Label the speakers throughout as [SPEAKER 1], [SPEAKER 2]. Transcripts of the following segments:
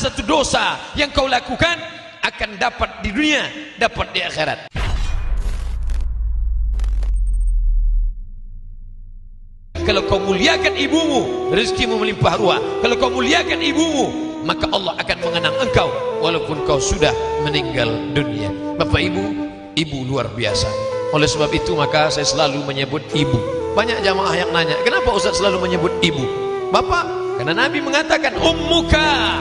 [SPEAKER 1] satu dosa yang kau lakukan akan dapat di dunia, dapat di akhirat. Kalau kau muliakan ibumu, rezekimu melimpah ruah. Kalau kau muliakan ibumu, maka Allah akan mengenang engkau walaupun kau sudah meninggal dunia. Bapak ibu luar biasa. Oleh sebab itu maka saya selalu menyebut ibu. Banyak jamaah yang nanya, kenapa Ustaz selalu menyebut ibu? Bapak, karena Nabi mengatakan ummuka.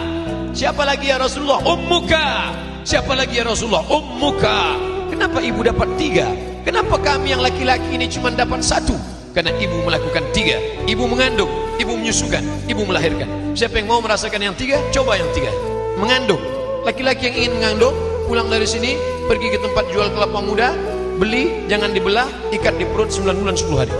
[SPEAKER 1] Siapa lagi ya Rasulullah? Ummuka. Siapa lagi ya Rasulullah? Ummuka. Kenapa ibu dapat 3? Kenapa kami yang laki-laki ini cuma dapat 1? Karena ibu melakukan 3. Ibu mengandung, ibu menyusukan, ibu melahirkan. Siapa yang mau merasakan yang 3? Coba yang 3. Mengandung. Laki-laki yang ingin mengandung, pulang dari sini, pergi ke tempat jual kelapa muda, beli, jangan dibelah, ikat di perut 9 bulan 10 hari.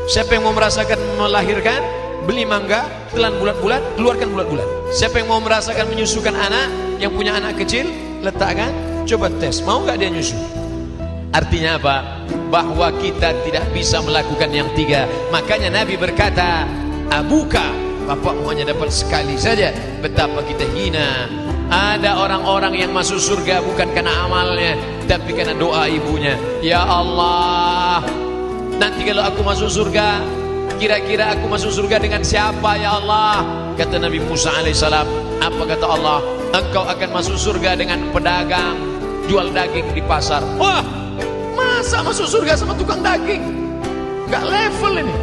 [SPEAKER 1] Siapa yang mau merasakan melahirkan, beli mangga, telan bulat-bulat, keluarkan bulat-bulat. Siapa yang mau merasakan menyusukan anak, yang punya anak kecil, letakkan, coba tes, mau nggak dia nyusu? Artinya apa? Bahwa kita tidak bisa melakukan yang 3. Makanya Nabi berkata, abuka, bapakmu hanya dapat sekali saja. Betapa kita hina. Ada orang-orang yang masuk surga bukan karena amalnya, tapi karena doa ibunya. Ya Allah, nanti kalau aku masuk surga, kira-kira aku masuk surga dengan siapa ya Allah? Kata Nabi Musa alaihissalam, apa kata Allah? Engkau akan masuk surga dengan pedagang jual daging di pasar. Wah, masa masuk surga sama tukang daging? Gak level ini.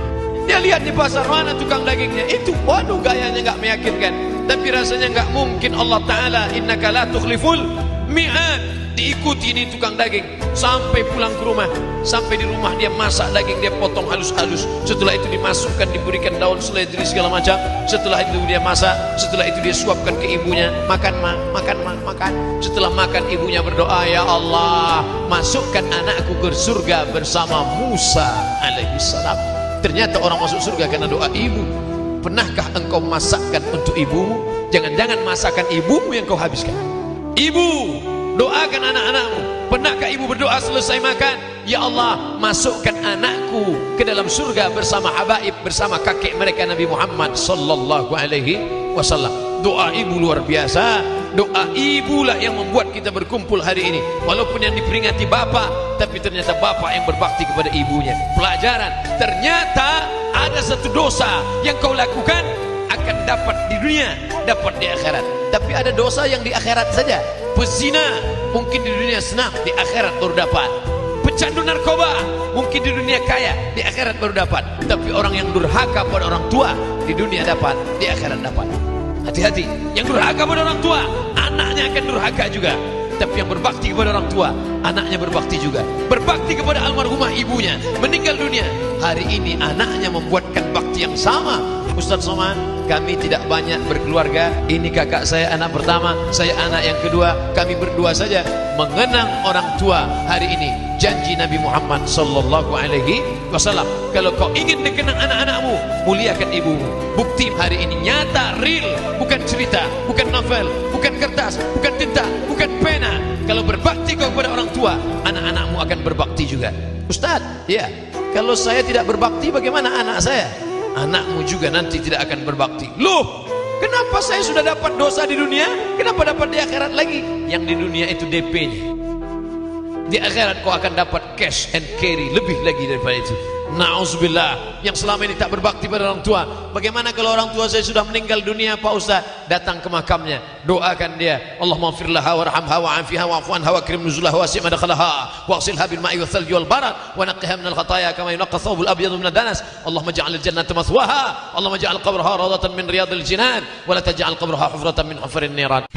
[SPEAKER 1] Dia lihat di pasar, mana tukang dagingnya? Itu, waduh, gayanya gak meyakinkan. Tapi rasanya gak mungkin Allah Ta'ala, innaka la tukhliful mi'ad. Diikuti ini tukang daging sampai pulang ke rumah. Sampai di rumah dia masak daging, dia potong halus-halus. Setelah itu dimasukkan, diberikan daun seledri segala macam. Setelah itu dia masak, setelah itu dia suapkan ke ibunya. Makan ma, makan ma, makan. Setelah makan ibunya berdoa, ya Allah, masukkan anakku ke surga bersama Musa alaihissalam. Ternyata orang masuk surga karena doa ibu. Pernahkah engkau masakkan untuk ibumu? Jangan-jangan masakan ibumu yang kau habiskan. Ibu, doakan anak-anakmu. Pernahkah ibu berdoa selesai makan? Ya Allah, masukkan anakku ke dalam surga bersama habaib, bersama kakek mereka Nabi Muhammad sallallahu alaihi wasallam. Doa ibu luar biasa. Doa ibulah yang membuat kita berkumpul hari ini. Walaupun yang diperingati bapak, tapi ternyata bapak yang berbakti kepada ibunya. Pelajaran, ternyata ada satu dosa yang kau lakukan akan dapat di dunia, dapat di akhirat. Tapi ada dosa yang di akhirat saja. Pezina mungkin di dunia senang, di akhirat baru dapat. Pecandu narkoba mungkin di dunia kaya, di akhirat baru dapat. Tapi orang yang durhaka pada orang tua, di dunia dapat, di akhirat dapat. Hati-hati, yang durhaka pada orang tua, anaknya akan durhaka juga. Tapi yang berbakti kepada orang tua, anaknya berbakti juga. Berbakti kepada almarhumah ibunya, meninggal dunia, hari ini anaknya membuatkan bakti yang sama. Ustaz Somad, kami tidak banyak berkeluarga. Ini kakak saya anak pertama, saya anak yang kedua. Kami berdua saja mengenang orang tua hari ini. Janji Nabi Muhammad sallallahu alaihi wasallam, kalau kau ingin dikenang anak-anakmu, muliakan ibumu. Bukti hari ini nyata, real, bukan cerita, bukan novel, bukan kertas, bukan tinta, bukan pena. Kalau berbakti kau kepada orang tua, anak-anakmu akan berbakti juga. Ustaz, ya, kalau saya tidak berbakti, bagaimana anak saya? Anakmu juga nanti tidak akan berbakti. Loh, kenapa saya sudah dapat dosa di dunia, kenapa dapat di akhirat lagi? Yang di dunia itu DP-nya. Di akhirat kau akan dapat cash and carry, lebih lagi daripada itu. Na'udzubillah, yang selama ini tak berbakti pada orang tua. Bagaimana kalau orang tua saya sudah meninggal dunia Pak Ustaz? Datang ke makamnya, doakan dia, Allahumma firlaha warhamha wa'afiha wa'fu anha wa akrim nuzulaha wa wasi' madkhalaha waghsilha bil ma'i wal thalji wal barad wa naqqiha minal khataaya kama yunqqa thawbul abyadu minad danas. Allahumma ij'al al-jannata mathwaha, Allahumma ij'al qabraha rawdatan min riyadil jinan wa la taj'al qabraha hufratan min hufarin niran.